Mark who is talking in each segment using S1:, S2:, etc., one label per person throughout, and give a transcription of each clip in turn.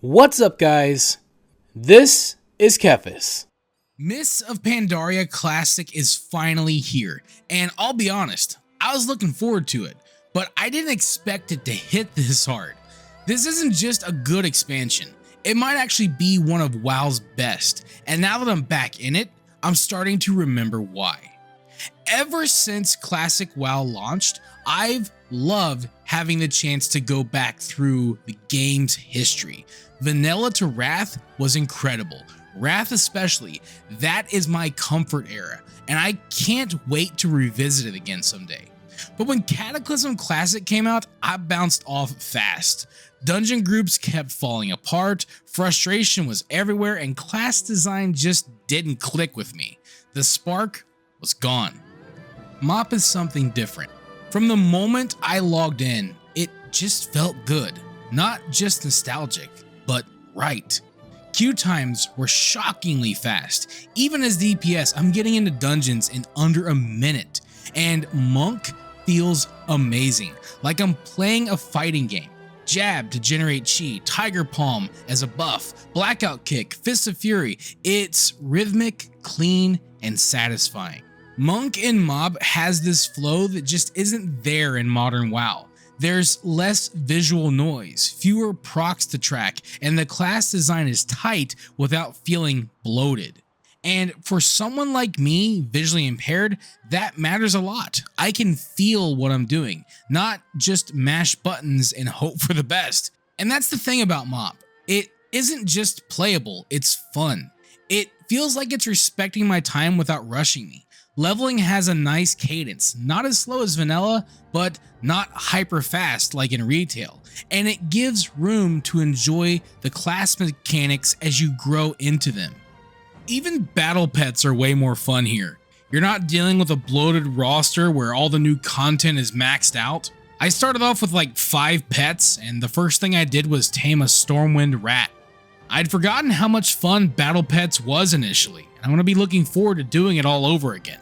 S1: What's up, guys? This is Kephas.
S2: Mists of Pandaria Classic is finally here, and I'll be honest, I was looking forward to it, but I didn't expect it to hit this hard. This isn't just a good expansion, it might actually be one of WoW's best, and now that I'm back in it, I'm starting to remember why. Ever since Classic WoW launched, I've loved having the chance to go back through the game's history. Vanilla to Wrath was incredible. Wrath especially, that is my comfort era, and I can't wait to revisit it again someday. But when Cataclysm Classic came out, I bounced off fast. Dungeon groups kept falling apart, frustration was everywhere, and class design just didn't click with me. The spark was gone. MoP is something different. From the moment I logged in, it just felt good. Not just nostalgic, but right. Queue times were shockingly fast. Even as DPS, I'm getting into dungeons in under a minute. And Monk feels amazing, like I'm playing a fighting game. Jab to generate chi, Tiger Palm as a buff, Blackout Kick, Fist of Fury. It's rhythmic, clean, and satisfying. Monk in MoB has this flow that just isn't there in modern WoW. There's less visual noise, fewer procs to track, and the class design is tight without feeling bloated. And for someone like me, visually impaired, that matters a lot. I can feel what I'm doing, not just mash buttons and hope for the best. And that's the thing about MoB. It isn't just playable, it's fun. It feels like it's respecting my time without rushing me. Leveling has a nice cadence, not as slow as vanilla, but not hyper fast like in retail, and it gives room to enjoy the class mechanics as you grow into them. Even battle pets are way more fun here. You're not dealing with a bloated roster where all the new content is maxed out. I started off with like 5 pets, and the first thing I did was tame a Stormwind rat. I'd forgotten how much fun battle pets was initially, and I'm going to be looking forward to doing it all over again.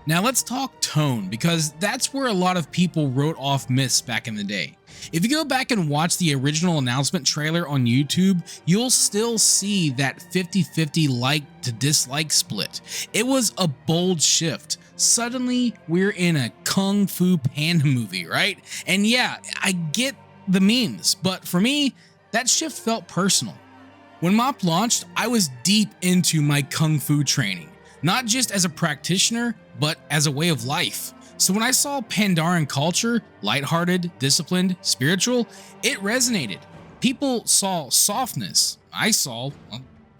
S2: Now let's talk tone, because that's where a lot of people wrote off Mists back in the day. If you go back and watch the original announcement trailer on YouTube, you'll still see that 50-50 like to dislike split. It was a bold shift. Suddenly, we're in a Kung Fu Panda movie, right? And yeah, I get the memes, but for me, that shift felt personal. When MoP launched, I was deep into my Kung Fu training. Not just as a practitioner, but as a way of life. So when I saw Pandaren culture, lighthearted, disciplined, spiritual, it resonated. People saw softness. I saw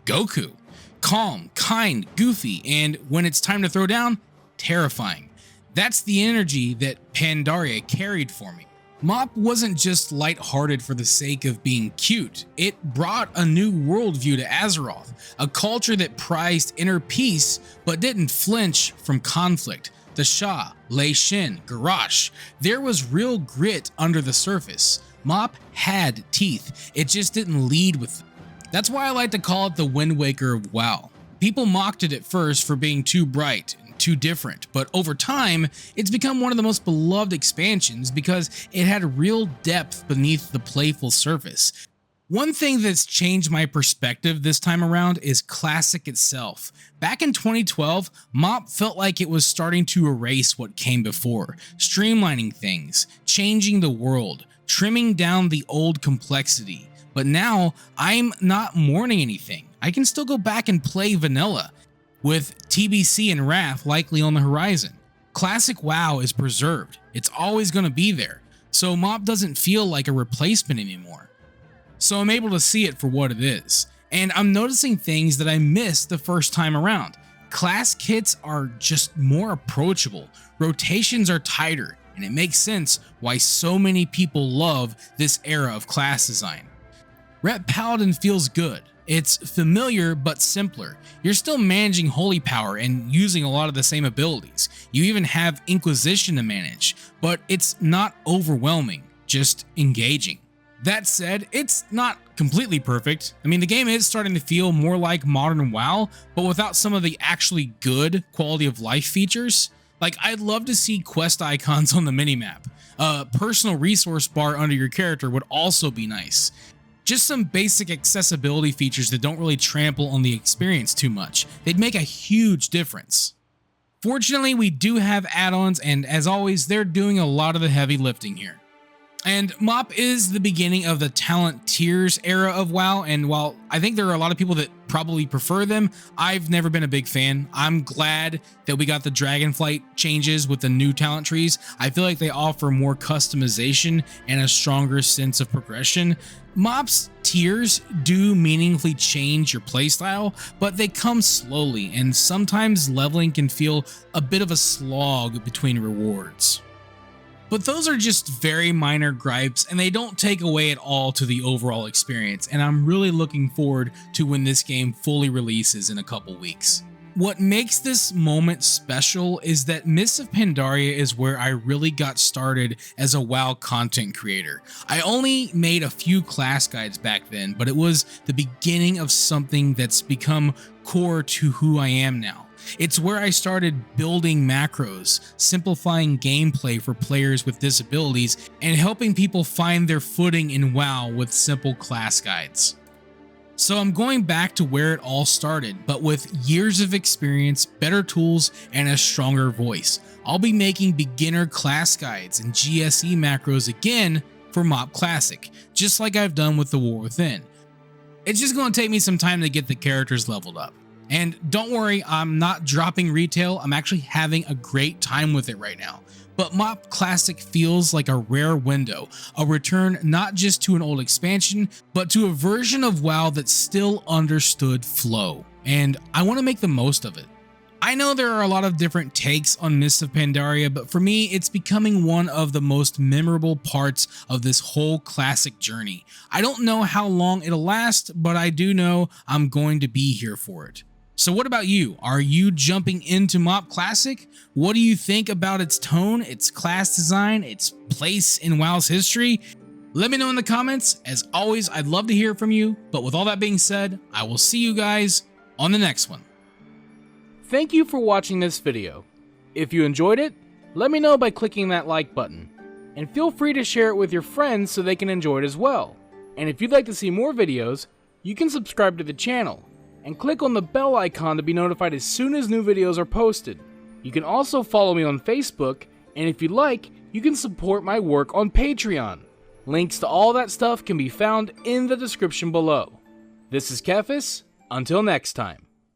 S2: Goku. Calm, kind, goofy, and when it's time to throw down, terrifying. That's the energy that Pandaria carried for me. MoP wasn't just lighthearted for the sake of being cute, it brought a new worldview to Azeroth, a culture that prized inner peace but didn't flinch from conflict. The Shah, Lei Shin, Garrosh, there was real grit under the surface. MoP had teeth, it just didn't lead with them. That's why I like to call it the Wind Waker of WoW. People mocked it at first for being too bright, too different, but over time, it's become one of the most beloved expansions because it had real depth beneath the playful surface. One thing that's changed my perspective this time around is Classic itself. Back in 2012, MoP felt like it was starting to erase what came before, streamlining things, changing the world, trimming down the old complexity. But now, I'm not mourning anything. I can still go back and play vanilla, with TBC and Wrath likely on the horizon. Classic WoW is preserved, it's always going to be there, so MoP doesn't feel like a replacement anymore. So I'm able to see it for what it is, and I'm noticing things that I missed the first time around. Class kits are just more approachable, rotations are tighter, and it makes sense why so many people love this era of class design. Rep Paladin feels good. It's familiar but simpler. You're still managing holy power and using a lot of the same abilities. You even have Inquisition to manage, but it's not overwhelming, just engaging. That said, it's not completely perfect. I mean, the game is starting to feel more like modern WoW, but without some of the actually good quality of life features. Like, I'd love to see quest icons on the minimap. A personal resource bar under your character would also be nice. Just some basic accessibility features that don't really trample on the experience too much. They'd make a huge difference. Fortunately, we do have add-ons, and as always, they're doing a lot of the heavy lifting here. And MOP is the beginning of the talent tiers era of WoW, and while I think there are a lot of people that probably prefer them, I've never been a big fan. I'm glad that we got the Dragonflight changes with the new talent trees. I feel like they offer more customization and a stronger sense of progression. MOP's tiers do meaningfully change your playstyle, but they come slowly, and sometimes leveling can feel a bit of a slog between rewards. But those are just very minor gripes, and they don't take away at all to the overall experience, and I'm really looking forward to when this game fully releases in a couple weeks. What makes this moment special is that Mists of Pandaria is where I really got started as a WoW content creator. I only made a few class guides back then, but it was the beginning of something that's become core to who I am now. It's where I started building macros, simplifying gameplay for players with disabilities, and helping people find their footing in WoW with simple class guides. So I'm going back to where it all started, but with years of experience, better tools, and a stronger voice. I'll be making beginner class guides and GSE macros again for MOP Classic, just like I've done with The War Within. It's just going to take me some time to get the characters leveled up. And don't worry, I'm not dropping retail, I'm actually having a great time with it right now. But MOP Classic feels like a rare window, a return not just to an old expansion, but to a version of WoW that still understood flow, and I want to make the most of it. I know there are a lot of different takes on Mists of Pandaria, but for me, it's becoming one of the most memorable parts of this whole classic journey. I don't know how long it'll last, but I do know I'm going to be here for it. So what about you? Are you jumping into MOP Classic? What do you think about its tone, its class design, its place in WoW's history? Let me know in the comments. As always, I'd love to hear from you. But with all that being said, I will see you guys on the next one.
S1: Thank you for watching this video. If you enjoyed it, let me know by clicking that like button. And feel free to share it with your friends so they can enjoy it as well. And if you'd like to see more videos, you can subscribe to the channel and click on the bell icon to be notified as soon as new videos are posted. You can also follow me on Facebook, and if you like, you can support my work on Patreon. Links to all that stuff can be found in the description below. This is Kephas, until next time.